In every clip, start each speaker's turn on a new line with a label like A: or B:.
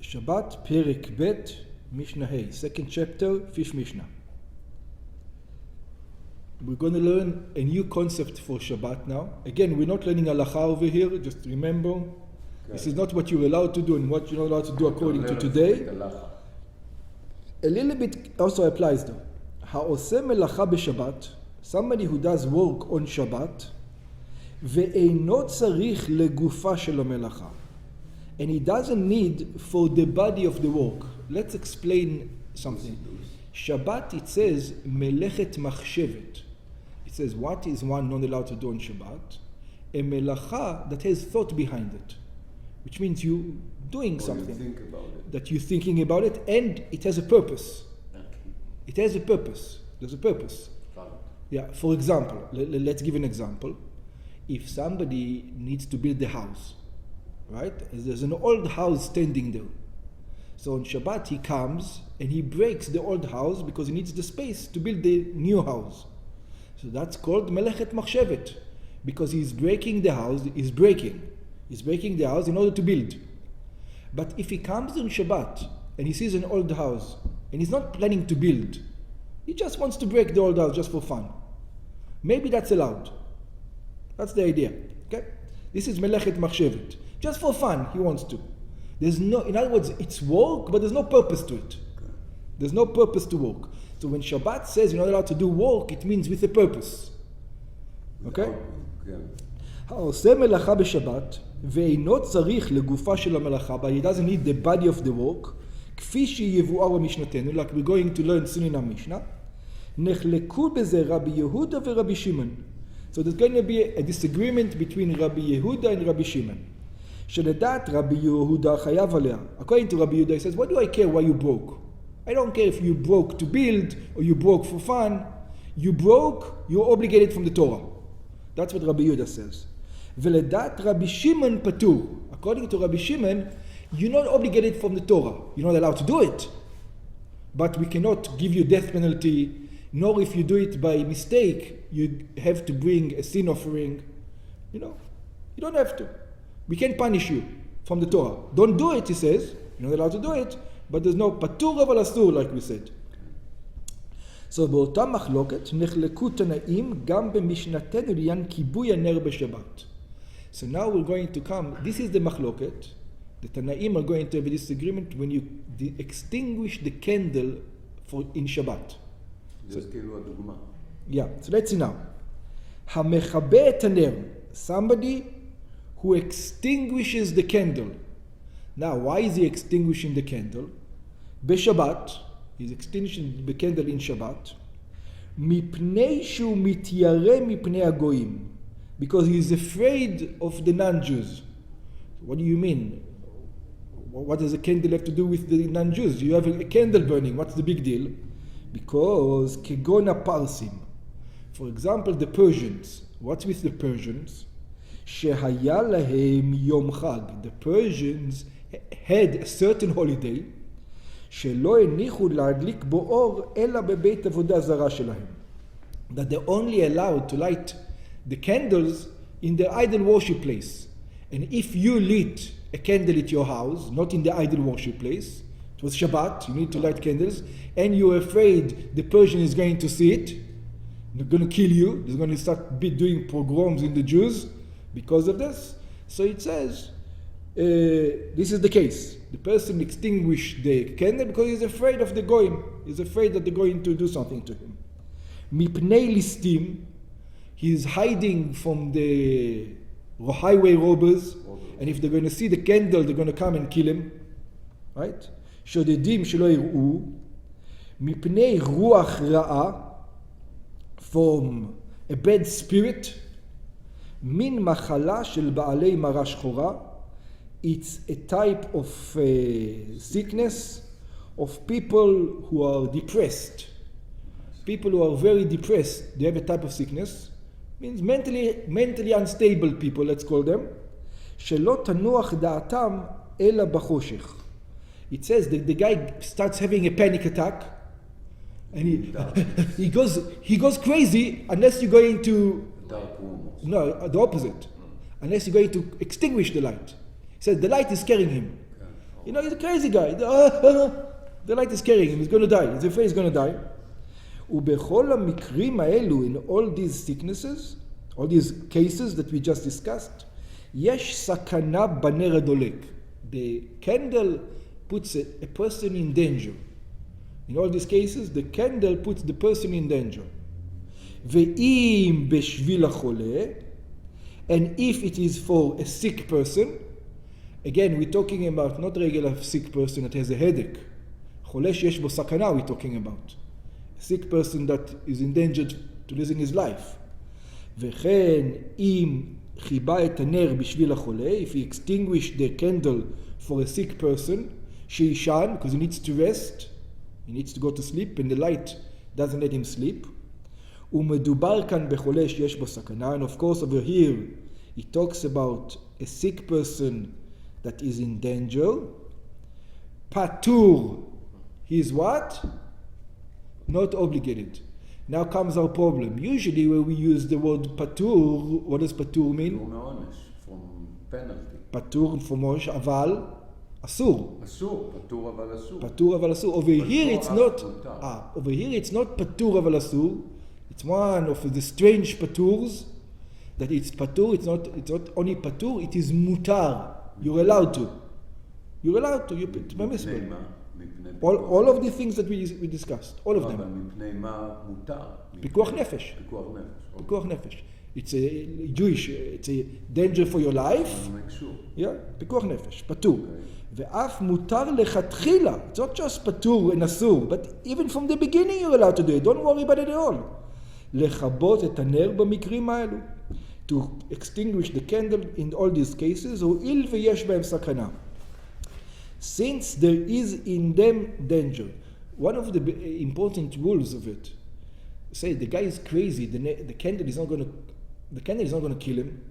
A: Shabbat, Perek Bet, Mishnah Hey, second chapter, fifth Mishnah. We're going to learn a new concept for Shabbat now. Again, we're not learning halacha over here, just remember, this is not what you're allowed to do and what you're not allowed to do according to today. A little bit also applies though. Ha'oseh melacha b'Shabbat, somebody who does work on Shabbat, ve'eino tzarich legufa shel melacha, and he doesn't need for the body of the work. Let's explain something. Shabbat, it says melechet machshevet. It says what is one not allowed to do on Shabbat? A melacha that has thought behind it, which means you doing something,
B: you think about it.
A: That you're thinking about it, and it has a purpose.
B: Okay.
A: It has a purpose. There's a purpose. Yeah. For example, let's give an example. If somebody needs to build a house, right? There's an old house standing there. So on Shabbat he comes and he breaks the old house because he needs the space to build the new house. So that's called melechet machshevet, because he's breaking the house. He's breaking the house in order to build. But if he comes on Shabbat and he sees an old house and he's not planning to build, he just wants to break the old house just for fun, maybe that's allowed. That's the idea. Okay? This is melechet machshevet. Just for fun, he wants to. There's no, in other words, it's work, but there's no purpose to it. There's no purpose to work. So when Shabbat says you're not allowed to do work, it means with a purpose. Okay? העושה מלאכה בשבת, ואינו צריך לגופה של המלאכה, but he doesn't need the body of the work, כפי שיבואר במשנתנו, like we're going to learn soon in our Mishnah, נחלקו בזה רבי יהודה ורבי שמעון. So there's going to be a disagreement between Rabbi Yehuda and Rabbi Shimon. שלדעת רבי יהודה חייב עליה. According to Rabbi Yehuda, he says, what do I care why you broke? I don't care if you broke to build or you broke for fun. You broke, you're obligated from the Torah. That's what Rabbi Yehuda says. ולדעת רבי שמעון פטור. According to Rabbi Shimon, you're not obligated from the Torah. You're not allowed to do it. But we cannot give you death penalty, nor if you do it by mistake, you have to bring a sin offering. You don't have to. We can't punish you from the Torah. Don't do it, he says. You're not allowed to do it, but there's no patur אבל אסור, like we said. So באותה מחלוקת נחלקו תנאים גם במשנתנו לעניין כיבוי הנר בשבת. So now we're going to come, this is the מחלוקת. The Tanaim are going to have a disagreement when you extinguish the candle in Shabbat.
B: זה כאילו הדוגמה.
A: Yeah, so let's see now. המכבה את הנר, somebody who extinguishes the candle. Now, why is he extinguishing the candle? בשבת, he's extinguishing the candle in Shabbat. מפני שהוא מתיירא מפני הגויים. Because he's afraid of the non-Jews. What do you mean? What does a candle have to do with the non-Jews? You have a candle burning, what's the big deal? Because כגון הפרסים. For example, the Persians. What's with the Persians? שהיה להם יום חג. The Persians had a certain holiday שלא הניחו להדליק בו אור אלא בבית עבודה זרה שלהם. That they're only allowed to light the candles in the idol worship place. And if you lit a candle at your house, not in the idol worship place, it was Shabbat, you need to light candles, and you're afraid the Persian is going to see it, they're going to kill you, they're going to start doing pogroms in the Jews because of this. So it says, this is the case. The person extinguished the candle because he's afraid of the goyim. He's afraid that they're going to do something to him. Mipnei listim, he's hiding from the highway robbers, and if they're going to see the candle, they're going to come and kill him. Right? שודדים שלא יראו, מפני רוח רעה, from a bad spirit, מין מחלה של בעלי מרה שחורה, it's a type of sickness of people who are depressed. People who are very depressed, they have a type of sickness, means mentally unstable people, let's call them, שלא תנוח דעתם אלא בחושך. It says that the guy starts having a panic attack, and he goes crazy unless you're going to the opposite, unless you're going to extinguish the light. He says the light is scaring him. You know, he's a crazy guy. The light is carrying him. He's going to die. He's afraid he's going to die. ובכל המקרים האלו, in all these sicknesses, all these cases that we just discussed, יש סכנה בנר הדולק. The candle puts a person in danger. In all these cases, the candle puts the person in danger. ואם בשביל החולה, and if it is for a sick person, again, we're talking about not regular sick person that has a headache. חולה שיש בו סכנה, we're talking about. A sick person that is endangered to losing his life. וכן אם חיבה את הנר בשביל החולה, if he extinguished the candle for a sick person, שישן, because he needs to rest, he needs to go to sleep, and the light doesn't let him sleep. ומדובר כאן בחולה שיש בו סכנה, and of course over here he talks about a sick person that is in danger. פטור, he is what? Not obligated. Now comes our problem. Usually when we use the word patur, what does patur mean?
B: From penalty.
A: Patur from עונש, אבל אסור.
B: אסור, פטור אבל אסור.
A: פטור אבל אסור. Over here it's not, over here it's not פטור אבל אסור. It's one of the strange paturs, that it's patur, it's not only patur, it is mutar. You're allowed to. You're allowed to. It's permissible. All of the things that we discussed, all of them.
B: מפני מה מותר?
A: פיקוח נפש.
B: פיקוח נפש.
A: פיקוח נפש. It's a Jewish, it's a danger for your life. Yeah, פיקוח נפש, פטור. ואף מותר לכתחילה. It's not just פטור and אסור, but even from the beginning you're allowed to do it. Don't worry about it at all. לכבות את הנר במקרים האלו. To extinguish the candle in all these cases, הואיל ויש בהם סכנה. Since there is in them danger. One of the important rules of it, say the guy is crazy, the candle is not going to kill him.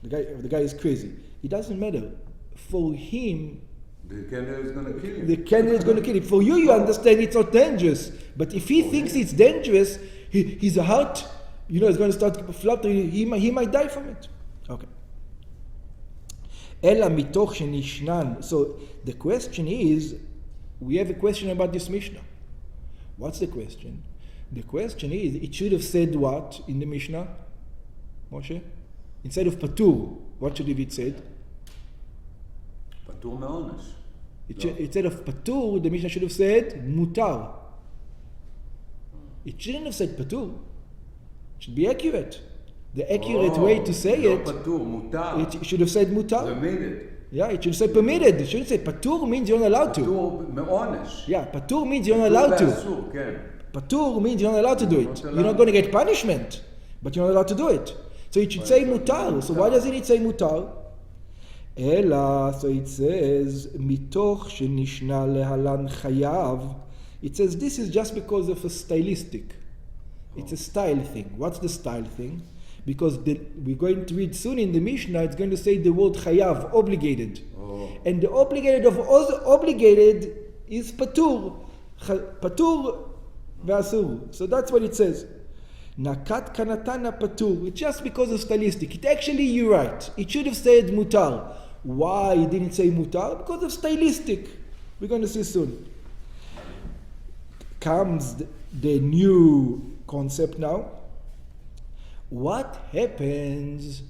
A: The guy is crazy. It doesn't matter. For him,
B: the candle is going to kill him.
A: The candle is going to kill him. For you understand it's not dangerous. But if he thinks it's dangerous, his heart, is going to start fluttering. He might die from it. Okay. אלא מתוך שנשנן. So the question is, we have a question about this Mishnah. What's the question? The question is, it should have said what in the Mishnah, Moshe? Instead of patur, what should it said?
B: פטור מעונש.
A: Instead of patur, the Mishnah should have said mutar. It shouldn't have said patur. It should be accurate. The accurate way to say it, it should have said mutar.
B: Permitted.
A: Yeah, it should say permitted. It shouldn't say patur means you're not allowed to.
B: פטור מעונש.
A: Yeah, patur means you're not allowed to.
B: באסור, כן.
A: Patur means you're not allowed to do it. You're not going to get punishment, but you're not allowed to do it. So it should say mutar. So why doesn't it say mutar? אלא, so it says, מתוך שנשנה להלן חייב. It says this is just because of a stylistic. It's a style thing. What's the style thing? Because we're going to read soon in the Mishnah, it's going to say the word chayav, obligated. And the obligated of obligated is patur. Patur ve'asur. So that's what it says. Nakat kanatana patur. It's just because of stylistic. It actually, you're right. It should have said mutar. Why it didn't say mutar? Because of stylistic. We're going to see soon. Comes the new concept now. What happens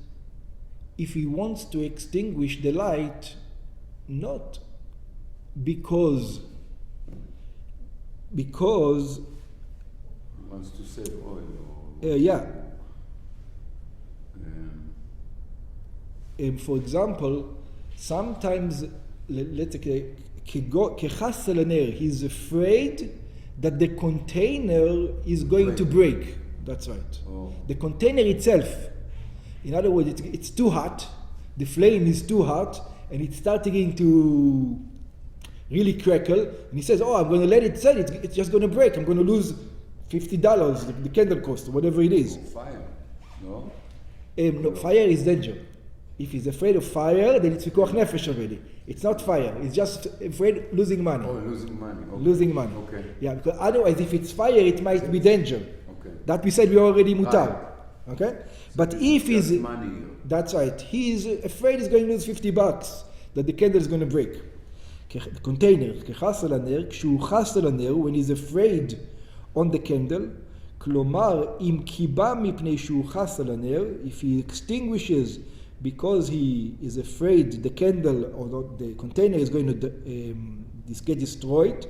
A: if he wants to extinguish the light, not because
B: He wants to save oil.
A: yeah. For example, sometimes, let's say, כחס על הנר, he's afraid that the container is going to break. That's right. The container itself, in other words, it's too hot, the flame is too hot, and it's starting to really crackle, and he says, I'm going to let it set, it's just going to break, I'm going to lose $50, the candle cost, or whatever it is.
B: Fire, no?
A: No, fire is danger. If he's afraid of fire, then it's pikuach nefesh already. It's not fire, it's just afraid of losing money.
B: Losing money. Okay.
A: Losing money.
B: Okay.
A: Yeah, because otherwise if it's fire, it might be danger.
B: Okay.
A: That we said we already mutar. Okay? So but if he's...
B: money.
A: That's right. He is afraid he's going to lose $50, that the candle is going to break. container, כחס על הנר, כשהוא חס על הנר, when he's afraid on the candle, כלומר, אם קיבה מפני שהוא חס על הנר, if he extinguishes because he is afraid the candle or the container is going to get destroyed,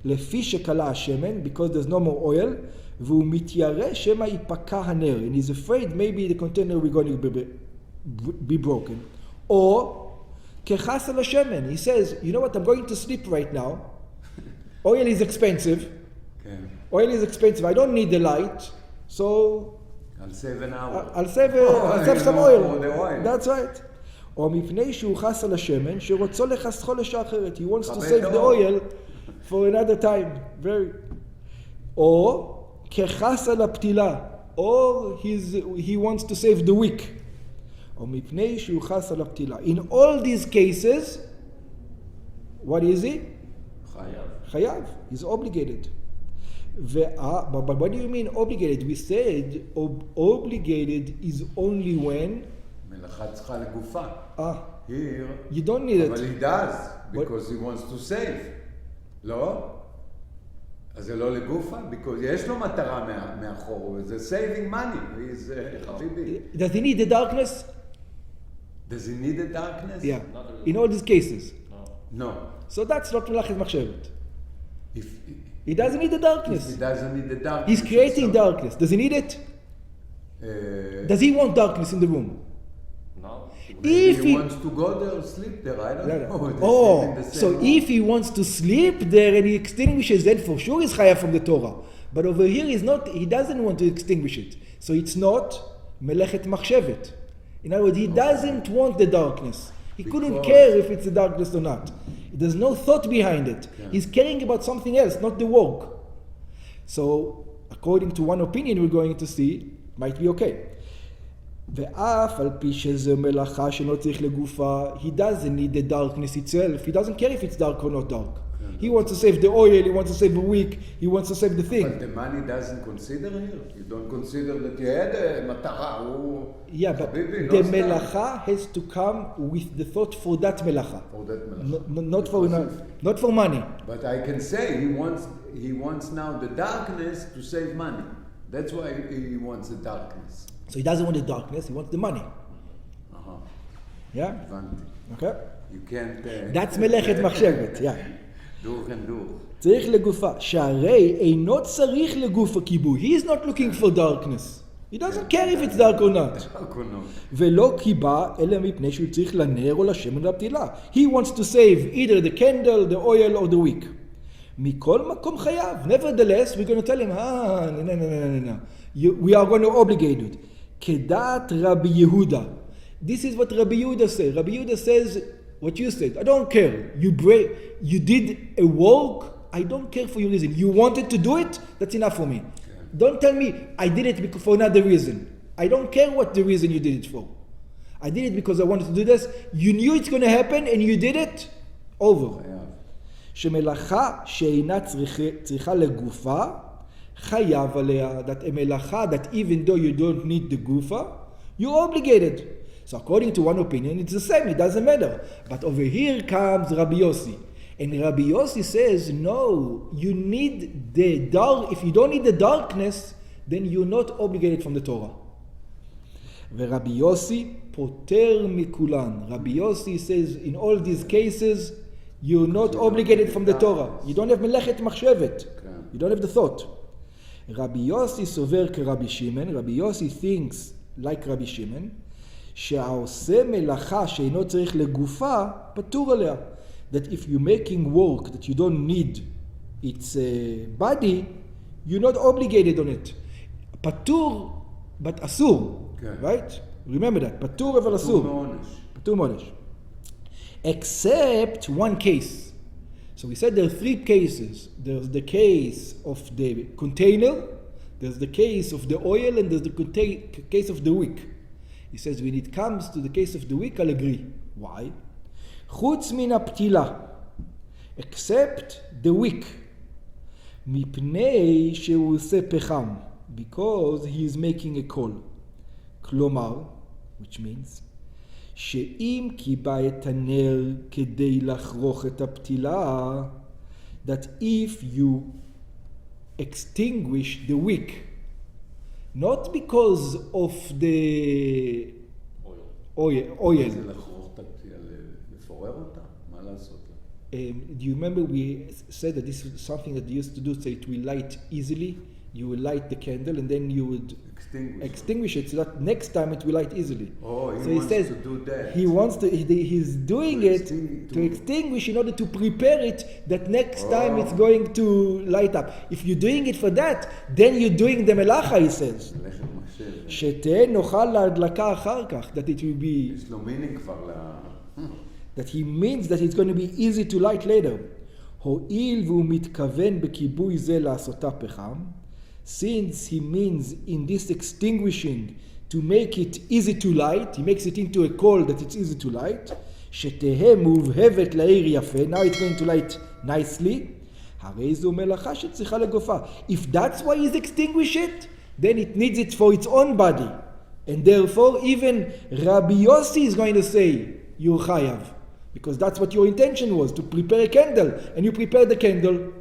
A: לפי שקלה השמן, because there's no more oil, והוא מתיירא שמא ייפקע הנר, and he's afraid maybe the container will going to be broken. Or, כחס על השמן, he says, you know what, I'm going to sleep right now, oil is expensive, oil is expensive, I don't need the light, so
B: I'll save an hour.
A: I'll save some oil.
B: oil.
A: That's right. או מפני שהוא חס על השמן, שרוצו לחסכו לשעה אחרת. He wants to save the oil for another time. Very. או כחס על הפתילה. Or he wants to save the weak. או מפני שהוא חס על הפתילה. In all these cases, what is he? חייב. He's obligated. But what do you mean obligated? We said obligated is only when
B: מלאכה צריכה לגופה. Here,
A: you don't need it.
B: אבל he does, because he wants to save. לא? אז זה לא לגופה? Because יש לו מטרה מאחור, זה saving money. He's חביבי.
A: Does he need the darkness?
B: Does he need the darkness?
A: Yeah. In all these cases.
B: No.
A: So that's not מלאכת מחשבת.
B: If
A: He doesn't need the darkness.
B: he doesn't need the darkness.
A: He's creating darkness. Does he need it? Does he want darkness in the room?
C: No.
A: If
B: he wants to go there, sleep there, I don't know.
A: Oh, so if he wants to sleep there and he extinguishes, then for sure he's chayav from the Torah. But over here he doesn't want to extinguish it. So it's not melechet machshevet. In other words, he doesn't want the darkness. He couldn't care if it's a darkness or not. There's no thought behind it. Yeah. He's caring about something else, not the work. So, according to one opinion we're going to see, might be okay. ואף על פי שזה מלאכה שלא צריך לגופה, he doesn't need the darkness itself. He doesn't care if it's dark or not dark. He wants to save the oil, he wants to save the wick, he wants to save the thing.
B: But the money doesn't consider here. You don't consider that you had a matacha.
A: Yeah, but the melacha has to come with the thought for that melacha.
B: For that melacha.
A: Not for money.
B: But I can say he wants now the darkness to save money. That's why he wants the darkness.
A: So he doesn't want the darkness, he wants the money. Yeah? Okay?
B: You can't...
A: That's מלאכת מחשבת, yeah.
B: דוך and דוך.
A: צריך לגופה, שהרי אינו צריך לגוף הכיבוי. He is not looking for darkness. He doesn't care if it's dark or not. ולא קיבה, אלא מפני שהוא צריך לנר או לשמן לפתילה. He wants to save either the candle, the oil, or the wick. מכל מקום חייב. Nevertheless, we're going to tell him, no. We are going to obligate it. כדעת רבי יהודה. This is what Rabbi Yehuda says. Rabbi Yehuda says what you said. I don't care. You did a work. I don't care for your reason. You wanted to do it. That's enough for me. Yeah. Don't tell me I did it for another reason. I don't care what the reason you did it for. I did it because I wanted to do this. You knew it's going to happen and you did it. Over. שמלאכה שאינה צריכה לגופה חייב עליה. That a מלאכה that even though you don't need the gufa, you're obligated. So according to one opinion, it's the same, it doesn't matter. But over here comes Rabbi Yossi. And Rabbi Yossi says, no, you need the dark. If you don't need the darkness, then you're not obligated from the Torah. ורבי יוסי פוטר מכולן. Rabbi Yossi says, in all these cases, you're not obligated from the Torah. You don't have מלאכת מחשבת. You don't have the thought. Rabbi Yossi סובר כרבי שמעון. Rabbi Yossi thinks like Rabbi Shimon, שהעושה מלאכה שאינו צריך לגופה, פטור עליה. That if you're making work that you don't need its body, you're not obligated on it. פטור, but אסור. Right? Remember that. פטור אבל אסור. פטור מעונש. Except one case. So we said there are three cases. There's the case of the container, there's the case of the oil, and there's the case of the wick. He says when it comes to the case of the wick, I'll agree. Why? חוץ מן הפתילה, except the wick, מפני שהוא עושה פחם, because he is making a coal. כלומר, which means, שאם קיבע את הנר כדי לחרוך את הפתילה, that if you extinguish the wick, not because of the oil.
B: זה לחרוך את הפתילה, לפורר אותה? מה לעשות לה?
A: Do you remember we said that this is something that you used to do, so it will light easily? You will light the candle and then you would extinguish it so that next time it will light easily.
B: Oh,
A: so he says
B: to do that.
A: He's doing it to extinguish in order to prepare it that next time it's going to light up. If you're doing it for that, then you're doing the melacha, he says. שתהיה נוכל להדלקה אחר כך, that it will be...
B: יש לו meaning כבר
A: that he means that it's going to be easy to light later. הואיל והוא מתכוון בכיבוי זה לעשותה פחם, since he means in this extinguishing to make it easy to light, he makes it into a coal that it's easy to light, שתהא מובהבת לעיר יפה, now it's going to light nicely, הרי זו מלאכה שצריכה לגופה. If that's why he's extinguish it, then it needs it for its own body. And therefore, even Rabbi Yossi is going to say, you're chayav. Because that's what your intention was, to prepare a candle. And you prepare the candle